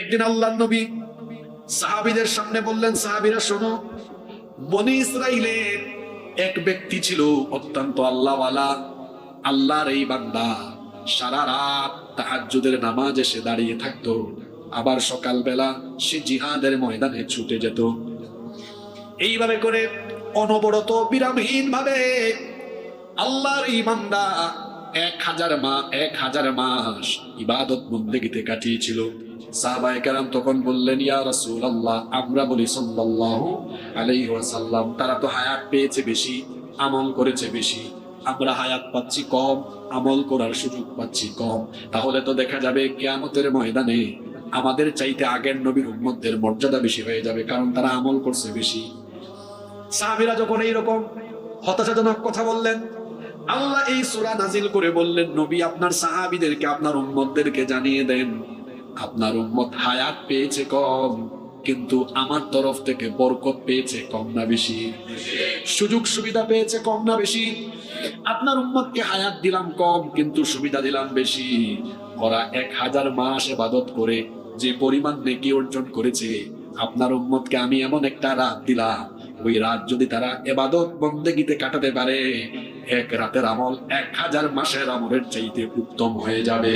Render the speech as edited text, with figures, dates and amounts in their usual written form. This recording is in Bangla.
একদিন আল্লাহর নবী সাহাবীদের সামনে বললেন, সাহাবীরা শোনো, বনি ইসরাইলের এক ব্যক্তি ছিল অত্যন্ত আল্লাহওয়ালা, আল্লাহর এই বান্দা। সারা রাত তাহাজ্জুদের নামাজে সে দাঁড়িয়ে থাকতো, আবার সকালবেলা সে জিহাদের ময়দানে ছুটে যেত। এইভাবে করে অনবরত বিরামহীন ভাবে আল্লাহর এই বান্দা 1000 মাস ইবাদত বন্দেগীতে কাটিয়েছিল। সাহাবায়ে কেরাম তখন বললেন, ইয়া রাসূলুল্লাহ, আমরা বলি সাল্লাল্লাহু আলাইহি ওয়াসাল্লাম, তারা তো হায়াত পেয়েছে বেশি, আমল করেছে বেশি, আমরা হায়াত পাচ্ছি কম, আমল করার সুযোগ পাচ্ছি কম। তাহলে তো দেখা যাবে কিয়ামতের ময়দানে আমাদের চাইতে আগের নবীর উম্মতদের মর্যাদা বেশি হয়ে যাবে, কারণ তারা আমল করছে বেশি। সাহাবীরা যখন এইরকম হতাশাজনক কথা বললেন, আল্লাহ এই সূরা নাজিল করে বললেন, নবী আপনার সাহাবীদেরকে, আপনার উম্মতদেরকে জানিয়ে দেন, আপনার উম্মত হায়াত পেয়েছে কম, কিন্তু আমার তরফ থেকে বরকত পেয়েছে কম না বেশি, সুযোগ সুবিধা পেয়েছে কম না বেশি। আপনার উম্মতকে হায়াত দিলাম কম, কিন্তু সুবিধা দিলাম বেশি। ওরা 1000 মাস ইবাদত করে যে পরিমাণ নেকি অর্জন করেছে, আপনার উম্মতকে আমি এমন একটা রাত দিলাম, ওই রাত যদি তারা ইবাদত বন্দেগীতে কাটাতে পারে, এক রাতের আমল 1000 মাসের আমলের চাইতে উত্তম হয়ে যাবে।